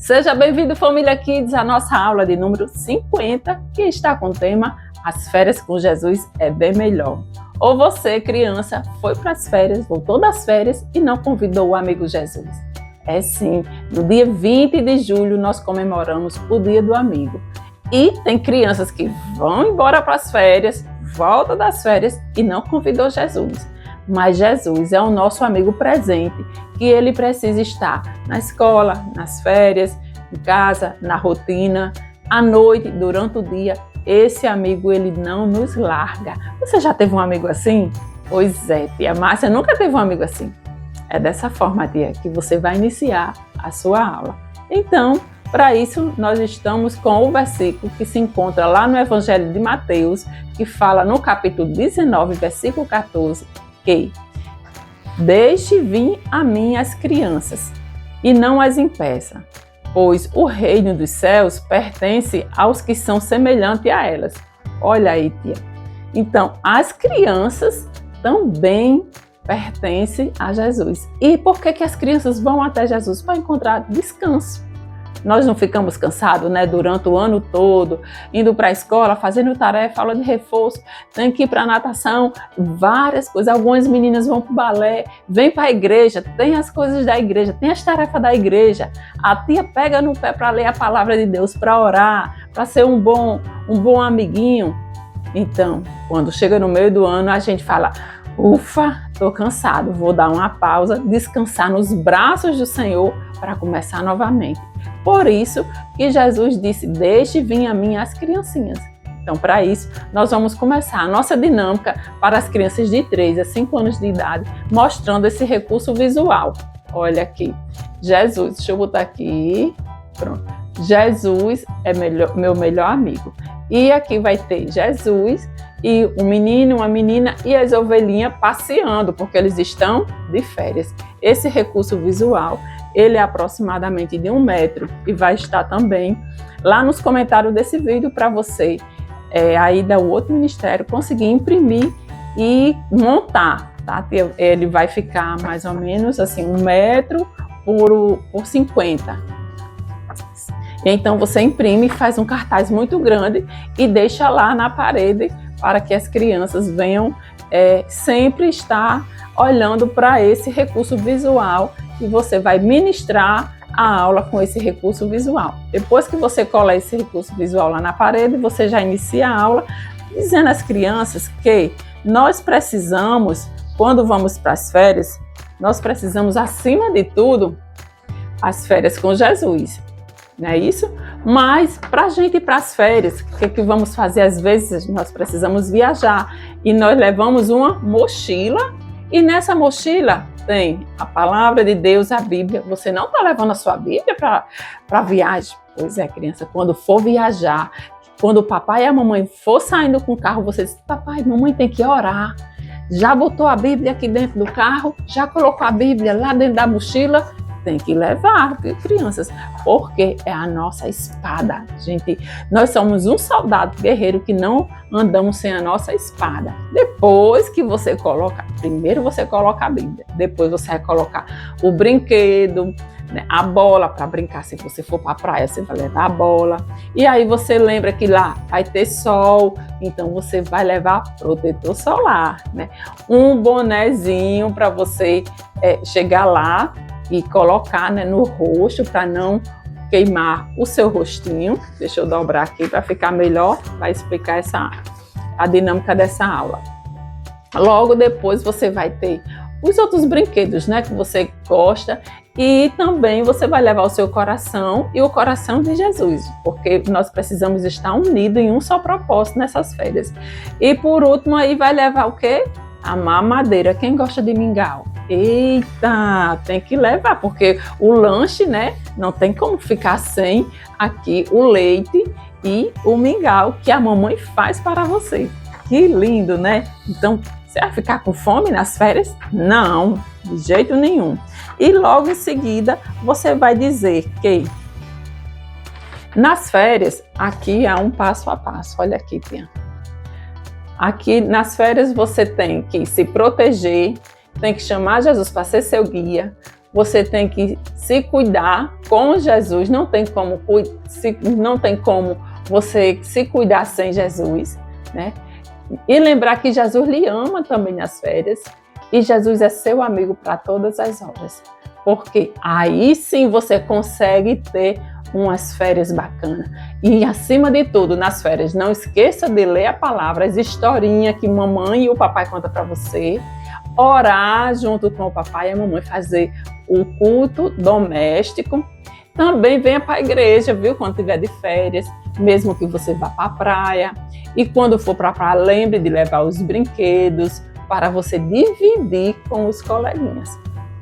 Seja bem-vindo, família Kids, à nossa aula de número 50, que está com o tema As férias com Jesus é bem melhor. Ou você, criança, foi para as férias, voltou das férias e não convidou o amigo Jesus? É sim, no dia 20 de julho nós comemoramos o Dia do Amigo. E tem crianças que vão embora para as férias, voltam das férias e não convidou Jesus. Mas Jesus é o nosso amigo presente, que ele precisa estar na escola, nas férias, em casa, na rotina, à noite, durante o dia. Esse amigo, ele não nos larga. Você já teve um amigo assim? Pois é, tia Márcia nunca teve um amigo assim. É dessa forma, tia, que você vai iniciar a sua aula. Então, para isso, nós estamos com o versículo que se encontra lá no Evangelho de Mateus, que fala no capítulo 19, versículo 14, que deixe vir a mim as crianças e não as impeça, pois o reino dos céus pertence aos que são semelhantes a elas. Olha aí, tia. Então, as crianças também pertencem a Jesus. E por que as crianças vão até Jesus? Para encontrar descanso. Nós não ficamos cansados, né? Durante o ano todo, indo para a escola, fazendo tarefa, aula de reforço, tem que ir para a natação, várias coisas. Algumas meninas vão para o balé, vêm para a igreja, tem as coisas da igreja, tem as tarefas da igreja. A tia pega no pé para ler a palavra de Deus, para orar, para ser um bom amiguinho. Então, quando chega no meio do ano, a gente fala: ufa, estou cansado, vou dar uma pausa, descansar nos braços do Senhor para começar novamente. Por isso que Jesus disse: deixe vir a mim as criancinhas. Então, para isso, nós vamos começar a nossa dinâmica para as crianças de 3 a 5 anos de idade, mostrando esse recurso visual. Olha aqui, Jesus, deixa eu botar aqui, pronto. Jesus é meu melhor amigo. E aqui vai ter Jesus e um menino, uma menina e as ovelhinhas passeando, porque eles estão de férias. Esse recurso visual, ele é aproximadamente de 1 metro e vai estar também lá nos comentários desse vídeo para você, aí da outro ministério, conseguir imprimir e montar, tá? Ele vai ficar mais ou menos assim 1 metro por 50. Então você imprime, faz um cartaz muito grande e deixa lá na parede para que as crianças venham sempre estar olhando para esse recurso visual e você vai ministrar a aula com esse recurso visual. Depois que você colar esse recurso visual lá na parede, você já inicia a aula dizendo às crianças que nós precisamos, quando vamos para as férias, nós precisamos, acima de tudo, as férias com Jesus. Não é isso? Mas para a gente ir para as férias, o que vamos fazer? Às vezes nós precisamos viajar e nós levamos uma mochila e nessa mochila tem a palavra de Deus, a Bíblia. Você não está levando a sua Bíblia para viagem? Pois é, criança, quando for viajar, quando o papai e a mamãe for saindo com o carro, você diz: papai, mamãe tem que orar. Já botou a Bíblia aqui dentro do carro? Já colocou a Bíblia lá dentro da mochila? Tem que levar, crianças, porque é a nossa espada, gente. Nós somos um soldado guerreiro que não andamos sem a nossa espada. Depois que você coloca, primeiro você coloca a Bíblia, depois você vai colocar o brinquedo, né, a bola para brincar. Se você for para a praia, você vai levar a bola. E aí você lembra que lá vai ter sol, então você vai levar protetor solar, né? Um bonezinho para você chegar lá e colocar, né, no rosto para não queimar o seu rostinho. Deixa eu dobrar aqui para ficar melhor, vai explicar a dinâmica dessa aula. Logo depois você vai ter os outros brinquedos, né, que você gosta, e também você vai levar o seu coração e o coração de Jesus, porque nós precisamos estar unidos em um só propósito nessas férias. E por último aí vai levar o quê? A mamadeira. Quem gosta de mingau? Eita, tem que levar, porque o lanche, né, não tem como ficar sem aqui o leite e o mingau que a mamãe faz para você. Que lindo, né? Então, você vai ficar com fome nas férias? Não, de jeito nenhum. E logo em seguida, você vai dizer que nas férias, aqui há um passo a passo. Olha aqui, tia. Aqui nas férias você tem que se proteger, tem que chamar Jesus para ser seu guia, você tem que se cuidar com Jesus. Não tem como você se cuidar sem Jesus, né? E lembrar que Jesus lhe ama também nas férias. E Jesus é seu amigo para todas as horas. Porque aí sim você consegue ter umas férias bacanas. E acima de tudo, nas férias, não esqueça de ler a palavra, as historinhas que mamãe e o papai contam para você. Orar junto com o papai e a mamãe, fazer o culto doméstico. Também venha para a igreja, viu? Quando tiver de férias, mesmo que você vá para a praia. E quando for para a praia, lembre de levar os brinquedos para você dividir com os coleguinhas.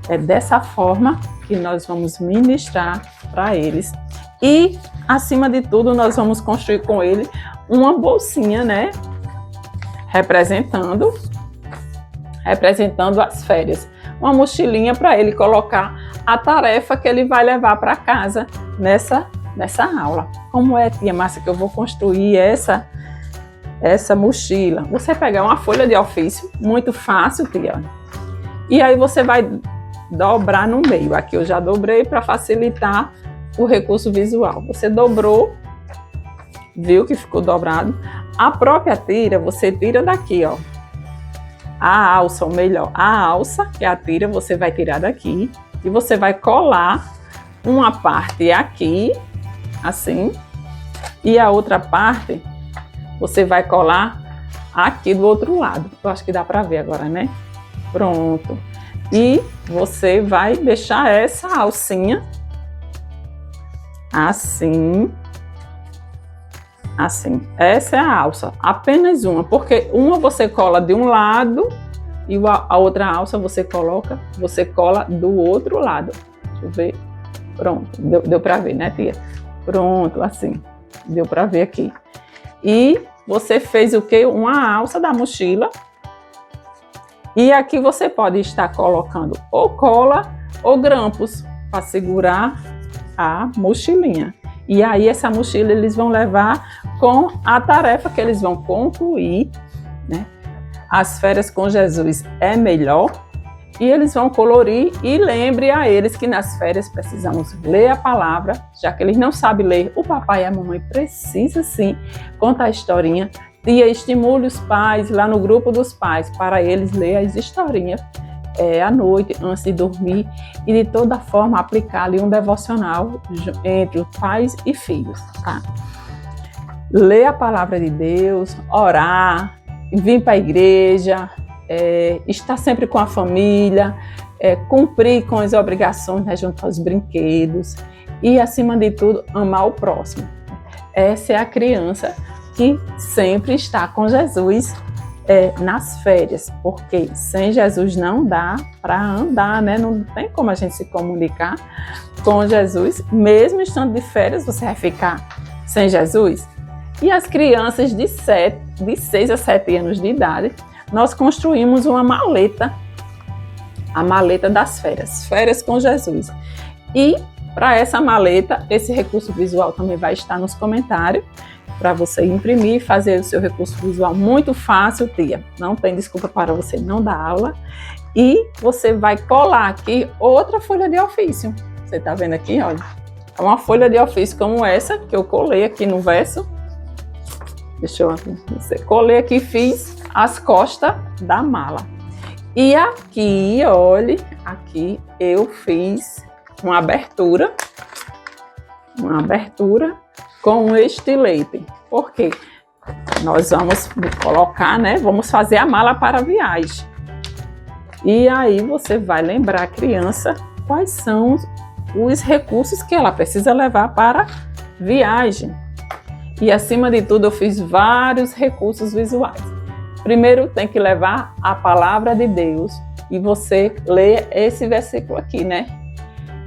É dessa forma que nós vamos ministrar para eles. E, acima de tudo, nós vamos construir com ele uma bolsinha, né? Representando as férias. Uma mochilinha para ele colocar a tarefa que ele vai levar para casa nessa aula. Como é, tia Márcia, que eu vou construir essa mochila? Você pegar uma folha de ofício, muito fácil, tia. E aí você vai dobrar no meio. Aqui eu já dobrei para facilitar o recurso visual. Você dobrou, viu que ficou dobrado. A própria tira, você tira daqui, ó. A alça, ou melhor, a alça, que é a tira, você vai tirar daqui e você vai colar uma parte aqui, assim, e a outra parte você vai colar aqui do outro lado. Eu acho que dá para ver agora, né? Pronto. E você vai deixar essa alcinha assim. Assim, essa é a alça, apenas uma, porque uma você cola de um lado e a outra alça você cola do outro lado. Deixa eu ver. Pronto, deu para ver, né, tia? Pronto, assim, deu para ver aqui. E você fez o quê? Uma alça da mochila. E aqui você pode estar colocando ou cola ou grampos para segurar a mochilinha. E aí essa mochila eles vão levar com a tarefa que eles vão concluir, né? As férias com Jesus é melhor. E eles vão colorir e lembre a eles que nas férias precisamos ler a palavra, já que eles não sabem ler, o papai e a mamãe precisam sim contar a historinha. Tia, estimule os pais lá no grupo dos pais para eles ler as historinhas à noite, antes de dormir, e de toda forma aplicar ali um devocional entre os pais e filhos, tá? Ler a palavra de Deus, orar, vir para a igreja, estar sempre com a família, cumprir com as obrigações, né, junto aos brinquedos e, acima de tudo, amar o próximo. Essa é a criança que sempre está com Jesus nas férias, porque sem Jesus não dá para andar, né? Não tem como a gente se comunicar com Jesus. Mesmo estando de férias, você vai ficar sem Jesus? E as crianças de 6 a 7 anos de idade, nós construímos uma maleta, a maleta das férias, férias com Jesus. E para essa maleta, esse recurso visual também vai estar nos comentários, para você imprimir e fazer o seu recurso visual muito fácil, tia. Não tem desculpa para você não dar aula. E você vai colar aqui outra folha de ofício. Você está vendo aqui, olha. É uma folha de ofício como essa, que eu colei aqui no verso. Deixa eu ver. Colei aqui e fiz as costas da mala. E aqui, olhe, aqui eu fiz uma abertura com um estilete. Por quê? Nós vamos colocar, né? Vamos fazer a mala para a viagem. E aí você vai lembrar a criança quais são os recursos que ela precisa levar para a viagem. E acima de tudo eu fiz vários recursos visuais. Primeiro tem que levar a palavra de Deus e você lê esse versículo aqui, né?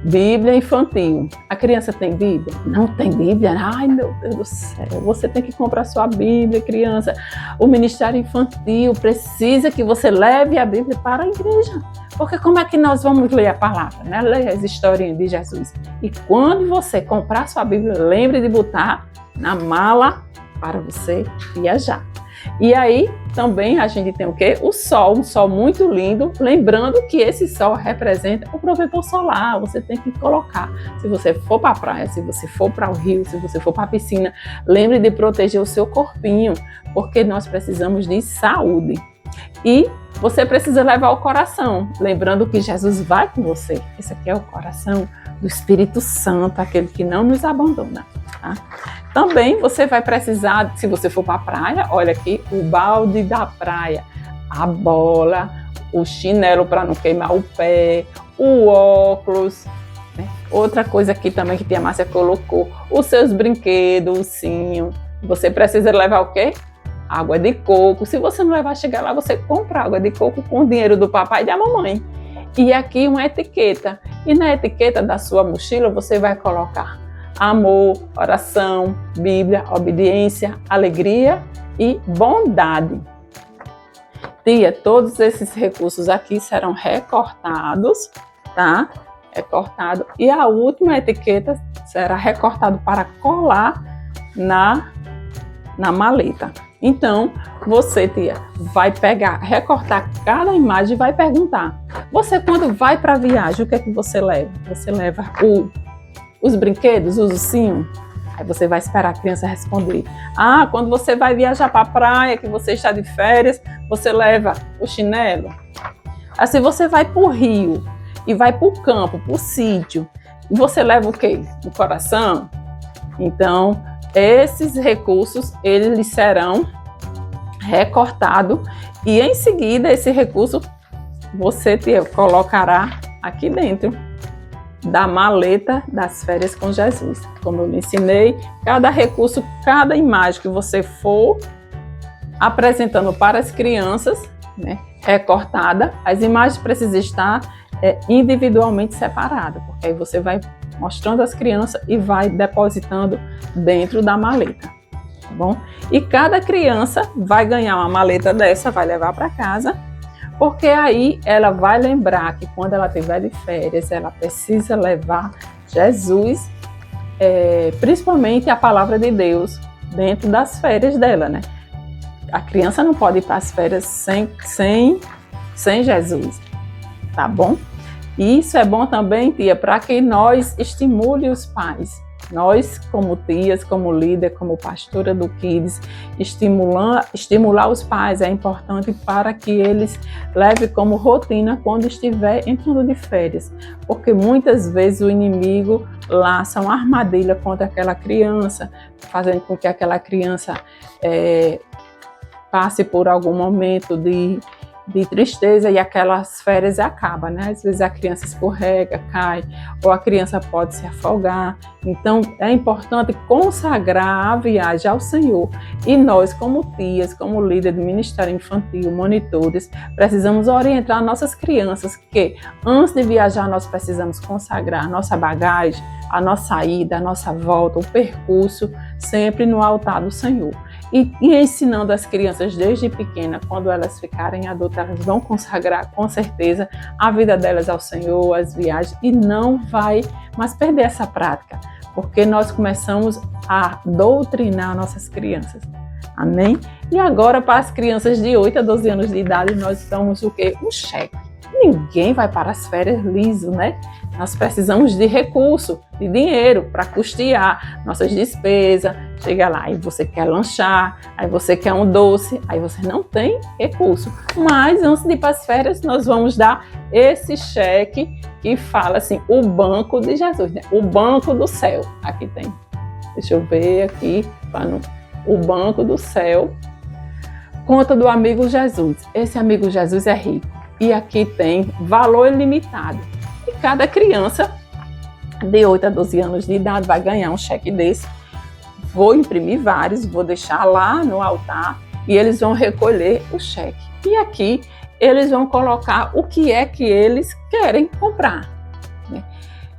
Bíblia infantil. A criança tem Bíblia? Não tem Bíblia? Ai, meu Deus do céu. Você tem que comprar sua Bíblia, criança. O Ministério Infantil precisa que você leve a Bíblia para a igreja. Porque como é que nós vamos ler a palavra, né? Ler as historinhas de Jesus. E quando você comprar sua Bíblia, lembre de botar na mala para você viajar. E aí também a gente tem o quê? O sol, um sol muito lindo, lembrando que esse sol representa o protetor solar. Você tem que colocar, se você for para a praia, se você for para o rio, se você for para a piscina, lembre de proteger o seu corpinho, porque nós precisamos de saúde. E você precisa levar o coração, lembrando que Jesus vai com você. Esse aqui é o coração do Espírito Santo, aquele que não nos abandona. Tá? Também você vai precisar, se você for para a praia, olha aqui, o balde da praia, a bola, o chinelo para não queimar o pé, o óculos. Né? Outra coisa aqui também que a tia Márcia colocou, os seus brinquedos, ursinho. Você precisa levar o quê? Água de coco. Se você não levar, chegar lá, você compra água de coco com o dinheiro do papai e da mamãe. E aqui uma etiqueta. E na etiqueta da sua mochila você vai colocar amor, oração, Bíblia, obediência, alegria e bondade. Tia, todos esses recursos aqui serão recortados, tá? Recortado. E a última etiqueta será recortado para colar na maleta. Então, você, tia, vai pegar, recortar cada imagem e vai perguntar. Você, quando vai para a viagem, o que é que você leva? Você leva os brinquedos, os ursinhos? Aí você vai esperar a criança responder. Ah, quando você vai viajar para a praia, que você está de férias, você leva o chinelo. Aí, se você vai para o rio e vai para o campo, para o sítio, você leva o quê? O coração? Então, esses recursos, eles serão recortados e em seguida esse recurso você colocará aqui dentro da maleta das férias com Jesus. Como eu lhe ensinei, cada recurso, cada imagem que você for apresentando para as crianças, né, recortada, as imagens precisam estar individualmente separadas, porque aí você vai mostrando às crianças e vai depositando dentro da maleta, tá bom? E cada criança vai ganhar uma maleta dessa, vai levar para casa, porque aí ela vai lembrar que quando ela estiver de férias, ela precisa levar Jesus, principalmente a palavra de Deus, dentro das férias dela, né? A criança não pode ir para as férias sem Jesus, tá bom? E isso é bom também, tia, para que nós estimule os pais. Nós, como tias, como líder, como pastora do Kids, estimular os pais é importante para que eles levem como rotina quando estiver entrando de férias. Porque muitas vezes o inimigo laça uma armadilha contra aquela criança, fazendo com que aquela criança passe por algum momento de tristeza e aquelas férias acabam, né? Às vezes a criança escorrega, cai, ou a criança pode se afogar. Então, é importante consagrar a viagem ao Senhor. E nós, como tias, como líder do Ministério Infantil, monitores, precisamos orientar nossas crianças que, antes de viajar, nós precisamos consagrar a nossa bagagem, a nossa ida, a nossa volta, o percurso, sempre no altar do Senhor. E ensinando as crianças desde pequena, quando elas ficarem adultas, elas vão consagrar com certeza a vida delas ao Senhor, as viagens, e não vai mais perder essa prática, porque nós começamos a doutrinar nossas crianças. Amém? E agora, para as crianças de 8 a 12 anos de idade, nós damos o quê? Um cheque. Ninguém vai para as férias liso, né? Nós precisamos de recurso, de dinheiro para custear nossas despesas. Chega lá e você quer lanchar, aí você quer um doce, aí você não tem recurso. Mas antes de ir para as férias, nós vamos dar esse cheque que fala assim, o banco de Jesus, né? O banco do céu. Aqui tem. Deixa eu ver aqui, o banco do céu. Conta do amigo Jesus. Esse amigo Jesus é rico. E aqui tem valor ilimitado. E cada criança de 8 a 12 anos de idade vai ganhar um cheque desse. Vou imprimir vários, vou deixar lá no altar e eles vão recolher o cheque. E aqui eles vão colocar o que é que eles querem comprar, né?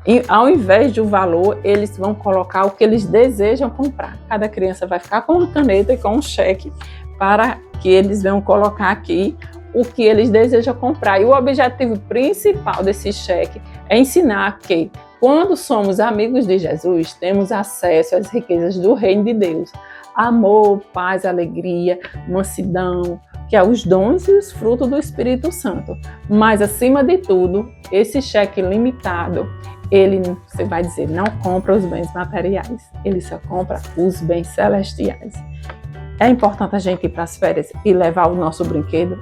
E ao invés do valor, eles vão colocar o que eles desejam comprar. Cada criança vai ficar com uma caneta e com um cheque para que eles vão colocar aqui o que eles desejam comprar. E o objetivo principal desse cheque é ensinar que Quando somos amigos de Jesus, temos acesso às riquezas do reino de Deus. Amor, paz, alegria, mansidão, que é os dons e os frutos do Espírito Santo. Mas, acima de tudo, esse cheque limitado, você vai dizer, não compra os bens materiais, ele só compra os bens celestiais. É importante a gente ir para as férias e levar o nosso brinquedo?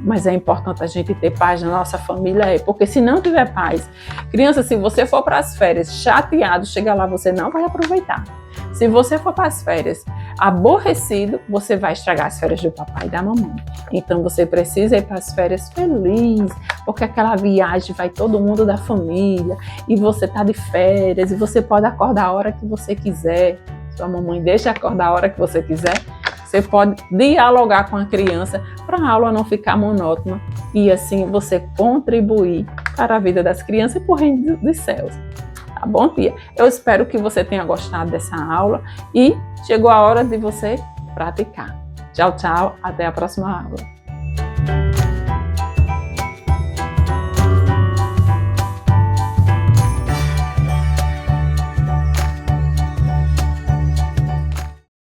Mas é importante a gente ter paz na nossa família? Porque se não tiver paz, criança, se você for para as férias chateado, chegar lá, você não vai aproveitar. Se você for para as férias aborrecido, você vai estragar as férias do papai e da mamãe. Então você precisa ir para as férias feliz, porque aquela viagem vai todo mundo da família, e você está de férias, e você pode acordar a hora que você quiser. Sua mamãe deixa acordar a hora que você quiser. Você pode dialogar com a criança para a aula não ficar monótona e assim você contribuir para a vida das crianças e para o reino dos céus. Tá bom, tia? Eu espero que você tenha gostado dessa aula e chegou a hora de você praticar. Tchau, tchau. Até a próxima aula.